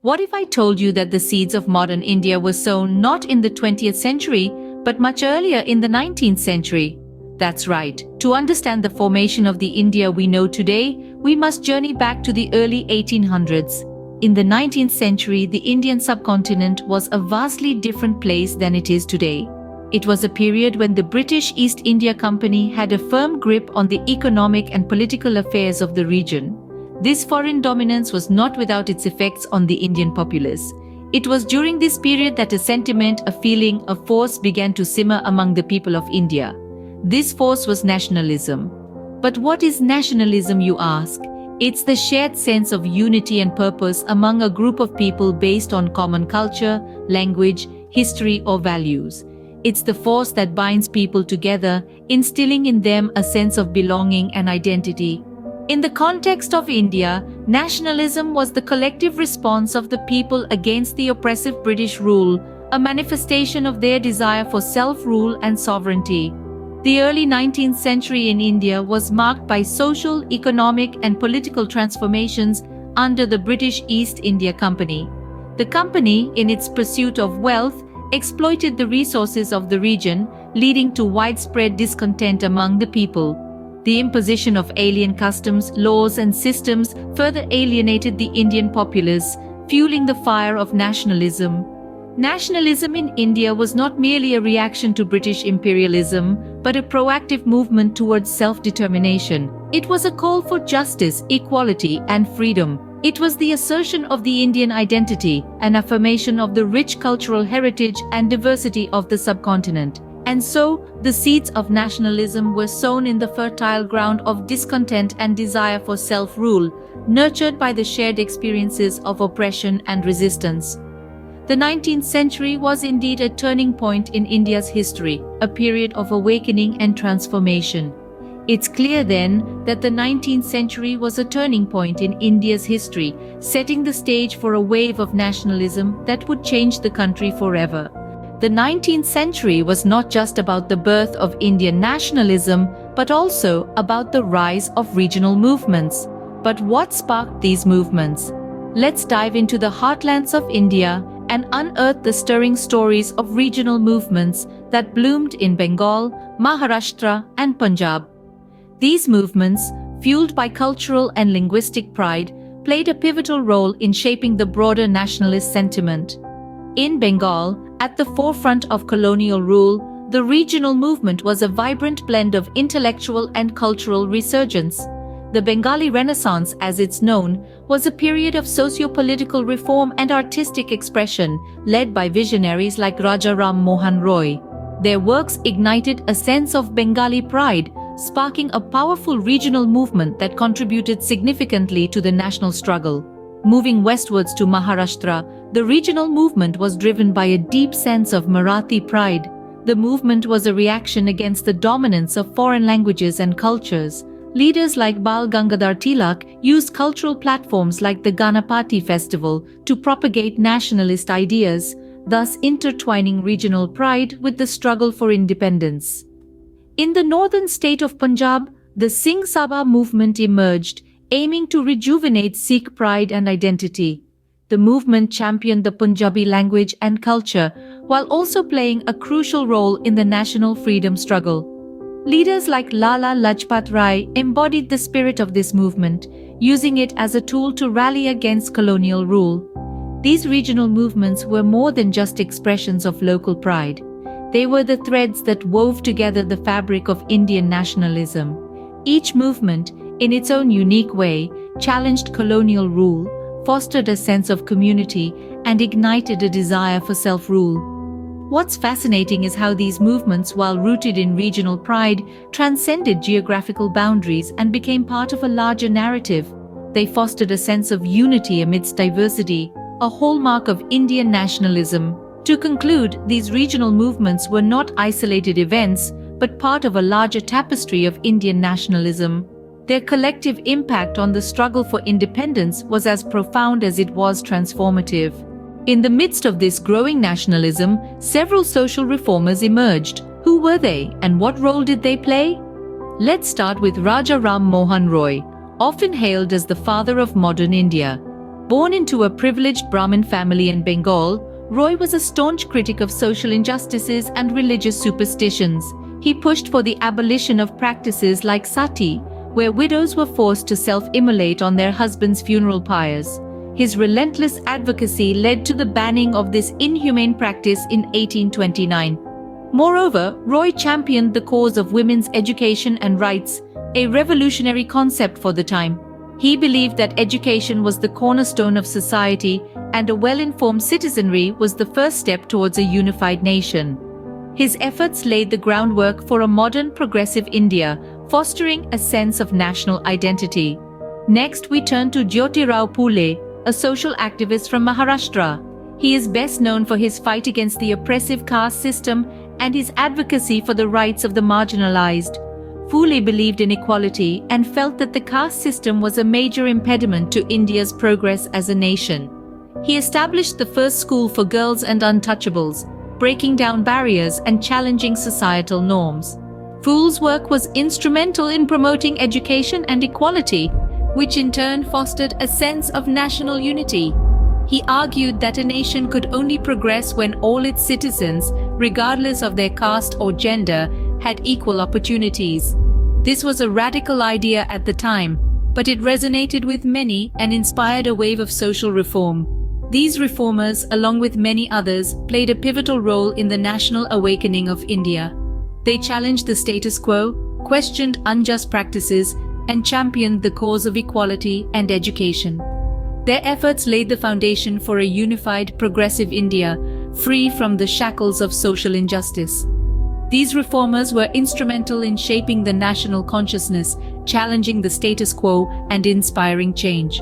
What if I told you that the seeds of modern India were sown not in the 20th century, but much earlier in the 19th century? That's right. To understand the formation of the India we know today, we must journey back to the early 1800s. In the 19th century, the Indian subcontinent was a vastly different place than it is today. It was a period when the British East India Company had a firm grip on the economic and political affairs of the region. This foreign dominance was not without its effects on the Indian populace. It was during this period that a sentiment, a feeling, a force began to simmer among the people of India. This force was nationalism. But what is nationalism, you ask? It's the shared sense of unity and purpose among a group of people based on common culture, language, history, or values. It's the force that binds people together, instilling in them a sense of belonging and identity. In the context of India, nationalism was the collective response of the people against the oppressive British rule, a manifestation of their desire for self-rule and sovereignty. The early 19th century in India was marked by social, economic, and political transformations under the British East India Company. The company, in its pursuit of wealth, exploited the resources of the region, leading to widespread discontent among the people. The imposition of alien customs, laws, and systems further alienated the Indian populace, fueling the fire of nationalism. Nationalism in India was not merely a reaction to British imperialism, but a proactive movement towards self-determination. It was a call for justice, equality, and freedom. It was the assertion of the Indian identity, an affirmation of the rich cultural heritage and diversity of the subcontinent. And so, the seeds of nationalism were sown in the fertile ground of discontent and desire for self-rule, nurtured by the shared experiences of oppression and resistance. The 19th century was indeed a turning point in India's history, a period of awakening and transformation. It's clear then that the 19th century was a turning point in India's history, setting the stage for a wave of nationalism that would change the country forever. The 19th century was not just about the birth of Indian nationalism, but also about the rise of regional movements. But what sparked these movements? Let's dive into the heartlands of India and unearth the stirring stories of regional movements that bloomed in Bengal, Maharashtra, and Punjab. These movements, fueled by cultural and linguistic pride, played a pivotal role in shaping the broader nationalist sentiment. In Bengal, at the forefront of colonial rule, the regional movement was a vibrant blend of intellectual and cultural resurgence. The Bengali Renaissance, as it's known, was a period of socio-political reform and artistic expression, led by visionaries like Raja Ram Mohan Roy. Their works ignited a sense of Bengali pride, sparking a powerful regional movement that contributed significantly to the national struggle. Moving westwards to Maharashtra, the regional movement was driven by a deep sense of Marathi pride. The movement was a reaction against the dominance of foreign languages and cultures. Leaders like Bal Gangadhar Tilak used cultural platforms like the Ganapati festival to propagate nationalist ideas, thus intertwining regional pride with the struggle for independence. In the northern state of Punjab, the Singh Sabha movement emerged, aiming to rejuvenate Sikh pride and identity. The movement championed the Punjabi language and culture, while also playing a crucial role in the national freedom struggle. Leaders like Lala Lajpat Rai embodied the spirit of this movement, using it as a tool to rally against colonial rule. These regional movements were more than just expressions of local pride. They were the threads that wove together the fabric of Indian nationalism. Each movement, in its own unique way, challenged colonial rule, fostered a sense of community, and ignited a desire for self-rule. What's fascinating is how these movements, while rooted in regional pride, transcended geographical boundaries and became part of a larger narrative. They fostered a sense of unity amidst diversity, a hallmark of Indian nationalism. To conclude, these regional movements were not isolated events, but part of a larger tapestry of Indian nationalism. Their collective impact on the struggle for independence was as profound as it was transformative. In the midst of this growing nationalism, several social reformers emerged. Who were they, and what role did they play? Let's start with Raja Ram Mohan Roy, often hailed as the father of modern India. Born into a privileged Brahmin family in Bengal, Roy was a staunch critic of social injustices and religious superstitions. He pushed for the abolition of practices like sati, where widows were forced to self-immolate on their husbands' funeral pyres. His relentless advocacy led to the banning of this inhumane practice in 1829. Moreover, Roy championed the cause of women's education and rights, a revolutionary concept for the time. He believed that education was the cornerstone of society, and a well-informed citizenry was the first step towards a unified nation. His efforts laid the groundwork for a modern, progressive India, fostering a sense of national identity. Next, we turn to Jyotirao Phule, a social activist from Maharashtra. He is best known for his fight against the oppressive caste system and his advocacy for the rights of the marginalized. Phule believed in equality and felt that the caste system was a major impediment to India's progress as a nation. He established the first school for girls and untouchables, breaking down barriers and challenging societal norms. Phule's work was instrumental in promoting education and equality, which in turn fostered a sense of national unity. He argued that a nation could only progress when all its citizens, regardless of their caste or gender, had equal opportunities. This was a radical idea at the time, but it resonated with many and inspired a wave of social reform. These reformers, along with many others, played a pivotal role in the national awakening of India. They challenged the status quo, questioned unjust practices, and championed the cause of equality and education. Their efforts laid the foundation for a unified, progressive India, free from the shackles of social injustice. These reformers were instrumental in shaping the national consciousness, challenging the status quo, and inspiring change.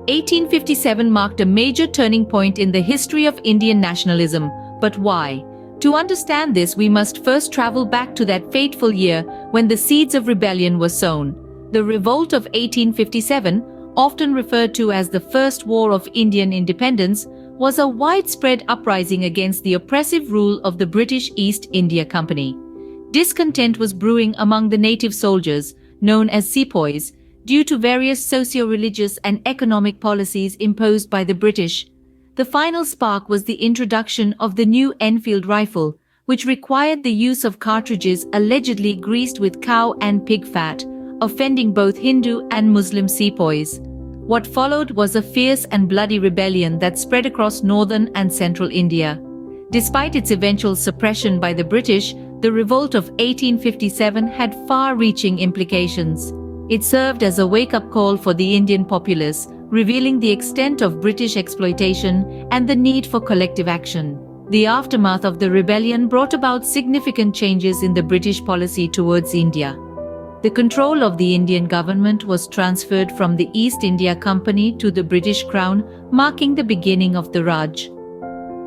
1857 marked a major turning point in the history of Indian nationalism. But why? To understand this, we must first travel back to that fateful year when the seeds of rebellion were sown. The Revolt of 1857, often referred to as the First War of Indian Independence, was a widespread uprising against the oppressive rule of the British East India Company. Discontent was brewing among the native soldiers, known as sepoys, due to various socio-religious and economic policies imposed by the British. The final spark was the introduction of the new Enfield rifle, which required the use of cartridges allegedly greased with cow and pig fat, offending both Hindu and Muslim sepoys. What followed was a fierce and bloody rebellion that spread across northern and central India. Despite its eventual suppression by the British, the revolt of 1857 had far-reaching implications. It served as a wake-up call for the Indian populace, revealing the extent of British exploitation and the need for collective action. The aftermath of the rebellion brought about significant changes in the British policy towards India. The control of the Indian government was transferred from the East India Company to the British Crown, marking the beginning of the Raj.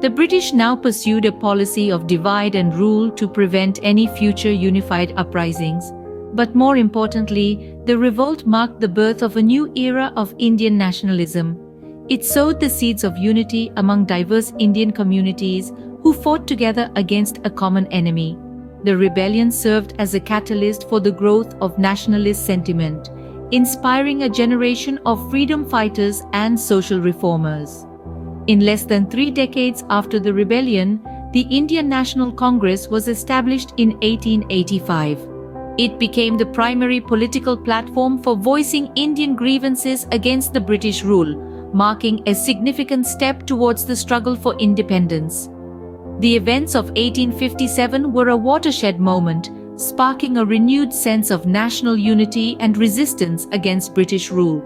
The British now pursued a policy of divide and rule to prevent any future unified uprisings. But more importantly, the revolt marked the birth of a new era of Indian nationalism. It sowed the seeds of unity among diverse Indian communities who fought together against a common enemy. The rebellion served as a catalyst for the growth of nationalist sentiment, inspiring a generation of freedom fighters and social reformers. In less than 3 decades after the rebellion, the Indian National Congress was established in 1885. It became the primary political platform for voicing Indian grievances against the British rule, marking a significant step towards the struggle for independence. The events of 1857 were a watershed moment, sparking a renewed sense of national unity and resistance against British rule.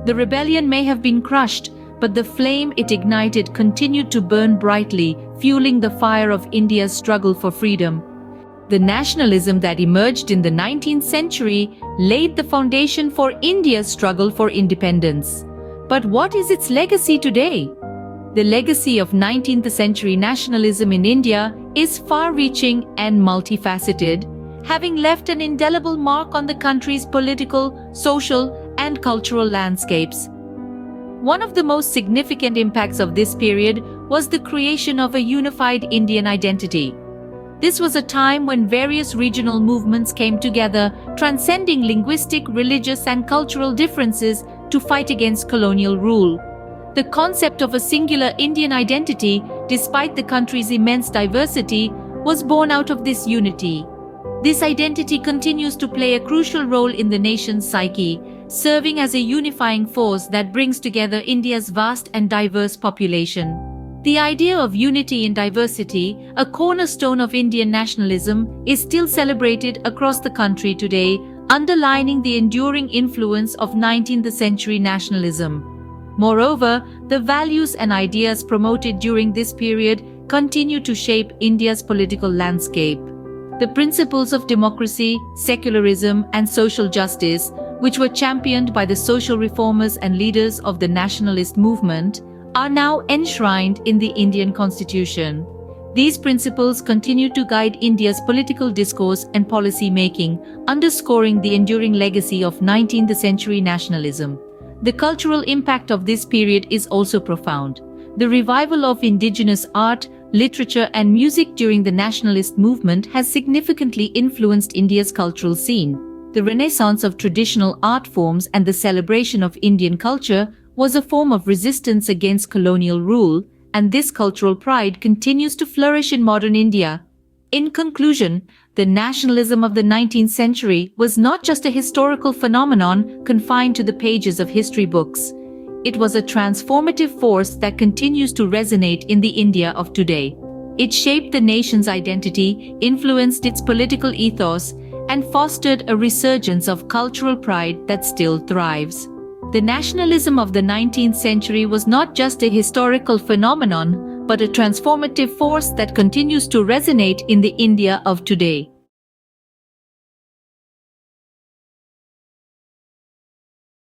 The rebellion may have been crushed, but the flame it ignited continued to burn brightly, fueling the fire of India's struggle for freedom. The nationalism that emerged in the 19th century laid the foundation for India's struggle for independence. But what is its legacy today? The legacy of 19th century nationalism in India is far-reaching and multifaceted, having left an indelible mark on the country's political, social, and cultural landscapes. One of the most significant impacts of this period was the creation of a unified Indian identity. This was a time when various regional movements came together, transcending linguistic, religious, and cultural differences to fight against colonial rule. The concept of a singular Indian identity, despite the country's immense diversity, was born out of this unity. This identity continues to play a crucial role in the nation's psyche, serving as a unifying force that brings together India's vast and diverse population. The idea of unity in diversity, a cornerstone of Indian nationalism, is still celebrated across the country today, underlining the enduring influence of 19th century nationalism. Moreover, the values and ideas promoted during this period continue to shape India's political landscape. The principles of democracy, secularism, and social justice, which were championed by the social reformers and leaders of the nationalist movement, are now enshrined in the Indian Constitution. These principles continue to guide India's political discourse and policy making, underscoring the enduring legacy of 19th century nationalism. The cultural impact of this period is also profound. The revival of indigenous art, literature, and music during the nationalist movement has significantly influenced India's cultural scene. The renaissance of traditional art forms and the celebration of Indian culture was a form of resistance against colonial rule, and this cultural pride continues to flourish in modern India. In conclusion, the nationalism of the 19th century was not just a historical phenomenon confined to the pages of history books. It was a transformative force that continues to resonate in the India of today. It shaped the nation's identity, influenced its political ethos, and fostered a resurgence of cultural pride that still thrives. The nationalism of the 19th century was not just a historical phenomenon, but a transformative force that continues to resonate in the India of today.